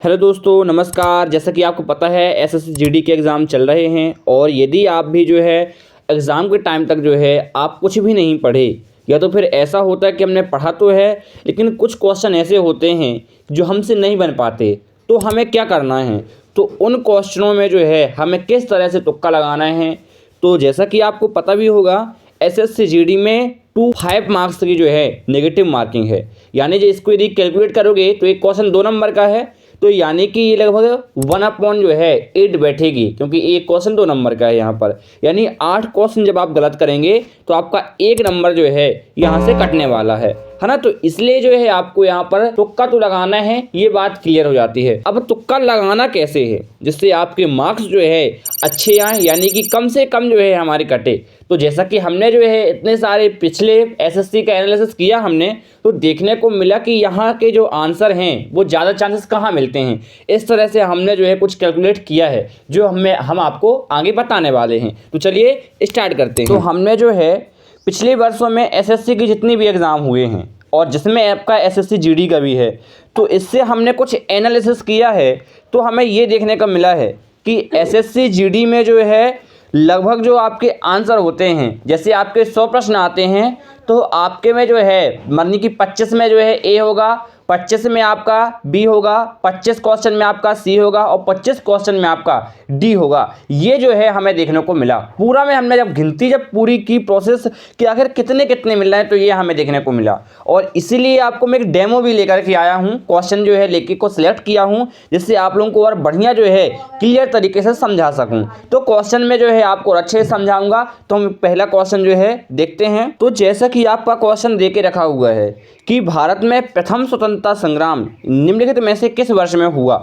Hello दोस्तों, नमस्कार। जैसा कि आपको पता है एसएससी जीडी के एग्ज़ाम चल रहे हैं और यदि आप भी जो है एग्ज़ाम के टाइम तक जो है आप कुछ भी नहीं पढ़े या तो फिर ऐसा होता है कि हमने पढ़ा तो है लेकिन कुछ क्वेश्चन ऐसे होते हैं जो हमसे नहीं बन पाते, तो हमें क्या करना है? तो उन क्वेश्चनों में जो है हमें किस तरह से तुक्का लगाना है। तो जैसा कि आपको पता भी होगा एसएससी जीडी में 5 मार्क्स की जो है नेगेटिव मार्किंग है, यानी जो इसको यदि कैलकुलेट करोगे तो एक क्वेश्चन 2 नंबर का है, तो यानी कि ये लगभग 1/8 जो है 8 बैठेगी, क्योंकि एक क्वेश्चन 2 नंबर का है यहाँ पर। यानी 8 क्वेश्चन जब आप गलत करेंगे तो आपका 1 नंबर जो है यहाँ से कटने वाला है ना। तो इसलिए जो है आपको यहाँ पर तुक्का तो लगाना है, ये बात क्लियर हो जाती है। अब तुक्का लगाना कैसे है जिससे आपके मार्क्स जो है अच्छे आए, यानी कि कम से कम जो है हमारे कटे। तो जैसा कि हमने जो है इतने सारे पिछले एसएससी का एनालिसिस किया हमने, तो देखने को मिला कि यहाँ के जो आंसर हैं वो ज़्यादा चांसेस कहाँ मिलते हैं। इस तरह से हमने जो है कुछ कैलकुलेट किया है जो हम आपको आगे बताने वाले हैं। तो चलिए स्टार्ट करते हैं। तो हमने जो है पिछले वर्षों में एसएससी की जितनी भी एग्ज़ाम हुए हैं और जिसमें आपका एसएससी जीडी का भी है, तो इससे हमने कुछ एनालिसिस किया है। तो हमें ये देखने को मिला है कि एसएससी जीडी में जो है लगभग जो आपके आंसर होते हैं, जैसे आपके 100 प्रश्न आते हैं तो आपके में जो है मानिए कि 25 में जो है ए होगा, 25 में आपका बी होगा, 25 क्वेश्चन में आपका सी होगा और 25 क्वेश्चन में आपका डी होगा। ये जो है हमें देखने को मिला। पूरा में हमने जब गिनती जब पूरी की प्रोसेस कि आखिर कितने कितने मिल रहे हैं, तो ये हमें देखने को मिला। और इसीलिए आपको मैं एक डेमो भी लेकर के आया हूँ, क्वेश्चन जो है लेके को सिलेक्ट किया हूँ, जिससे आप लोगों को और बढ़िया जो है क्लियर तरीके से समझा सकूँ। तो क्वेश्चन में जो है आपको अच्छे से समझाऊंगा। तो हम पहला क्वेश्चन जो है देखते हैं। तो जैसा कि आपका क्वेश्चन दे के रखा हुआ है कि भारत में प्रथम स्वतंत्रता संग्राम निम्नलिखित में से किस वर्ष में हुआ।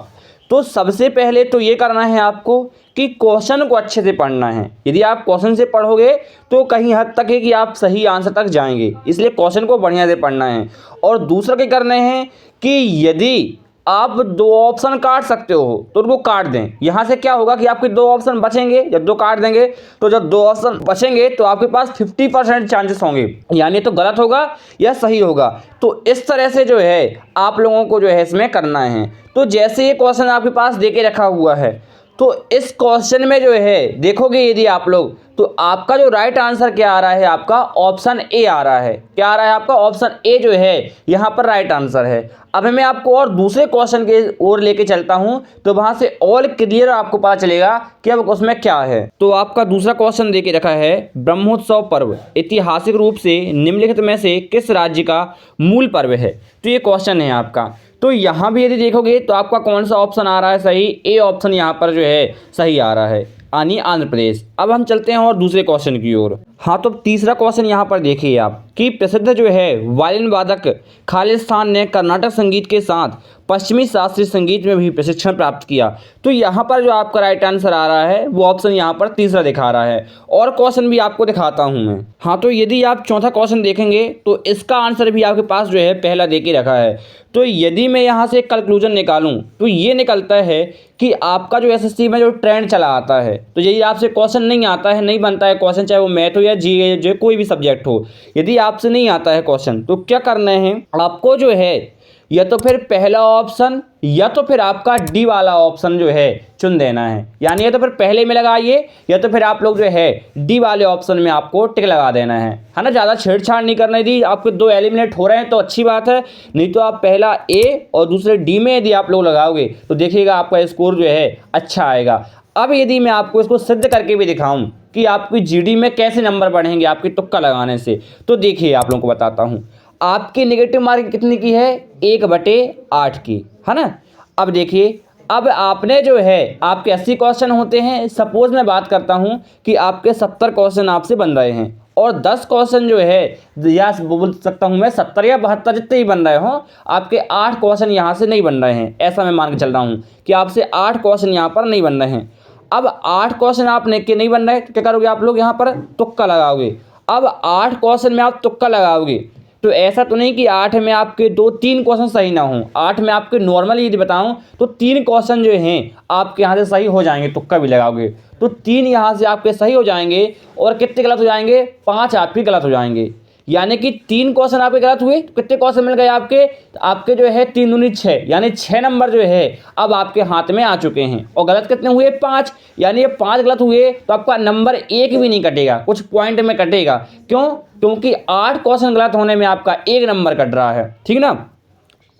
तो सबसे पहले तो ये करना है आपको कि क्वेश्चन को अच्छे से पढ़ना है। यदि आप क्वेश्चन से पढ़ोगे तो कहीं हद तक है कि आप सही आंसर तक जाएंगे, इसलिए क्वेश्चन को बढ़िया से पढ़ना है। और दूसरा क्या करना है कि यदि आप 2 ऑप्शन काट सकते हो तो उनको काट दें। यहाँ से क्या होगा कि आपके 2 ऑप्शन बचेंगे। जब 2 काट देंगे तो जब 2 ऑप्शन बचेंगे तो आपके पास 50% चांसेस होंगे, यानी तो गलत होगा या सही होगा। तो इस तरह से जो है आप लोगों को जो है इसमें करना है। तो जैसे ये क्वेश्चन आपके पास दे के रखा हुआ है, तो इस क्वेश्चन में जो है देखोगे यदि आप लोग, तो आपका जो राइट आंसर क्या आ रहा है, आपका ऑप्शन ए आ रहा है। क्या आ रहा है आपका? ऑप्शन ए जो है यहाँ पर राइट आंसर है। अब मैं आपको और दूसरे क्वेश्चन के ओर लेके चलता हूँ, तो वहाँ से ऑल क्लियर आपको पता चलेगा कि अब उसमें क्या है। तो आपका दूसरा क्वेश्चन दे के रखा है, ब्रह्मोत्सव पर्व ऐतिहासिक रूप से निम्नलिखित में से किस राज्य का मूल पर्व है। तो ये क्वेश्चन है आपका। तो यहाँ भी यदि देखोगे तो आपका कौन सा ऑप्शन आ रहा है सही? ए ऑप्शन यहाँ पर जो है सही आ रहा है, यानी आंध्र प्रदेश। अब हम चलते हैं और दूसरे क्वेश्चन की ओर। हाँ, तो तीसरा क्वेश्चन यहाँ पर देखिए आप कि प्रसिद्ध जो है वायलिन वादक खालिस्तान ने कर्नाटक संगीत के साथ पश्चिमी शास्त्रीय संगीत में भी प्रशिक्षण प्राप्त किया। तो यहाँ पर जो आपका राइट आंसर आ रहा है वो ऑप्शन यहाँ पर तीसरा दिखा रहा है। और क्वेश्चन भी आपको दिखाता हूँ मैं। हाँ, तो यदि आप चौथा क्वेश्चन देखेंगे तो इसका आंसर भी आपके पास जो है पहला दे के रखा है। तो यदि मैं यहाँ से कंक्लूजन निकालूँ तो ये निकलता है कि आपका जो एसएससी में जो ट्रेंड चला आता है, तो यदि आपसे क्वेश्चन नहीं आता है, नहीं बनता है क्वेश्चन, चाहे वो मैथ हो या जी जो कोई भी सब्जेक्ट हो, यदि आपसे नहीं आता है क्वेश्चन, तो क्या करना है आपको जो है या तो फिर पहला ऑप्शन या तो फिर आपका डी वाला ऑप्शन जो है चुन देना है। यानी या तो फिर पहले में लगाइए या तो फिर आप लोग जो है डी वाले ऑप्शन में आपको टिक लगा देना है ना। ज़्यादा छेड़छाड़ नहीं करना। यदि आपके 2 एलिमिनेट हो रहे हैं तो अच्छी बात है, नहीं तो आप पहला ए और दूसरे डी में यदि आप लोग लगाओगे तो देखिएगा आपका स्कोर जो है अच्छा आएगा। अब यदि मैं आपको इसको सिद्ध करके भी दिखाऊं कि आपकी जीडी में कैसे नंबर बढ़ेंगे आपके तुक्का लगाने से, तो देखिए आप लोगों को बताता हूं। आपकी नेगेटिव मार्किंग कितनी की है? 1/8 की, है ना। अब देखिए, अब आपने जो है आपके 80 क्वेश्चन होते हैं। सपोज मैं बात करता हूं कि आपके 70 क्वेश्चन आपसे बन रहे हैं और 10 क्वेश्चन जो है, या बोल सकता हूं मैं 70 या 72 जितने ही बन रहे हों, आपके 8 क्वेश्चन यहाँ से नहीं बन रहे हैं। ऐसा मैं मान के चल रहा हूँ कि आपसे 8 क्वेश्चन यहाँ पर नहीं बन रहे हैं। अब 8 क्वेश्चन आपने के नहीं बन रहे तो क्या करोगे आप लोग? यहाँ पर तुक्का लगाओगे। अब 8 क्वेश्चन में आप तुक्का लगाओगे तो ऐसा तो नहीं कि 8 में आपके 2-3 क्वेश्चन सही ना हों। 8 में आपके नॉर्मली यदि बताऊं तो 3 क्वेश्चन जो हैं आपके यहाँ से सही हो जाएंगे, तुक्का भी लगाओगे तो 3 यहाँ से आपके सही हो जाएंगे और कितने गलत हो जाएंगे? 5 आपके गलत हो जाएंगे। यानी कि 3 क्वेश्चन आपके गलत हुए तो कितने क्वेश्चन मिल गए आपके, तो आपके जो है 3 दूनी 6, यानी 6 नंबर जो है अब आपके हाथ में आ चुके हैं। और गलत कितने हुए 5, यानी ये 5 गलत हुए तो आपका नंबर 1 भी नहीं कटेगा, कुछ पॉइंट में कटेगा। क्यों? क्योंकि 8 क्वेश्चन गलत होने में आपका 1 नंबर कट रहा है, ठीक ना।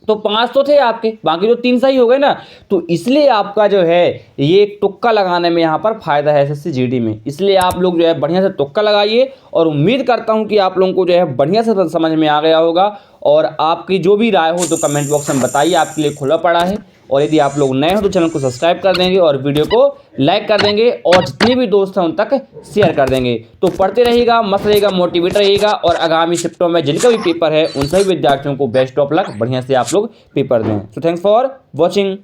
तो 5 तो थे आपके, बाकी तो 3 सही हो गए ना। तो इसलिए आपका जो है ये तुक्का लगाने में यहाँ पर फायदा है एसएससी जीडी में। इसलिए आप लोग जो है बढ़िया से तुक्का लगाइए और उम्मीद करता हूँ कि आप लोगों को जो है बढ़िया से समझ में आ गया होगा। और आपकी जो भी राय हो तो कमेंट बॉक्स में बताइए, आपके लिए खुला पड़ा है। और यदि आप लोग नए हो तो चैनल को सब्सक्राइब कर देंगे और वीडियो को लाइक कर देंगे और जितने भी दोस्त हैं उन तक शेयर कर देंगे। तो पढ़ते रहिएगा, मस्त रहिएगा, मोटिवेट रहिएगा और आगामी शिफ्टों में जिनका भी पेपर है उन सभी विद्यार्थियों को बेस्ट ऑफ लक, बढ़िया से आप लोग पेपर दें। So thanks for watching.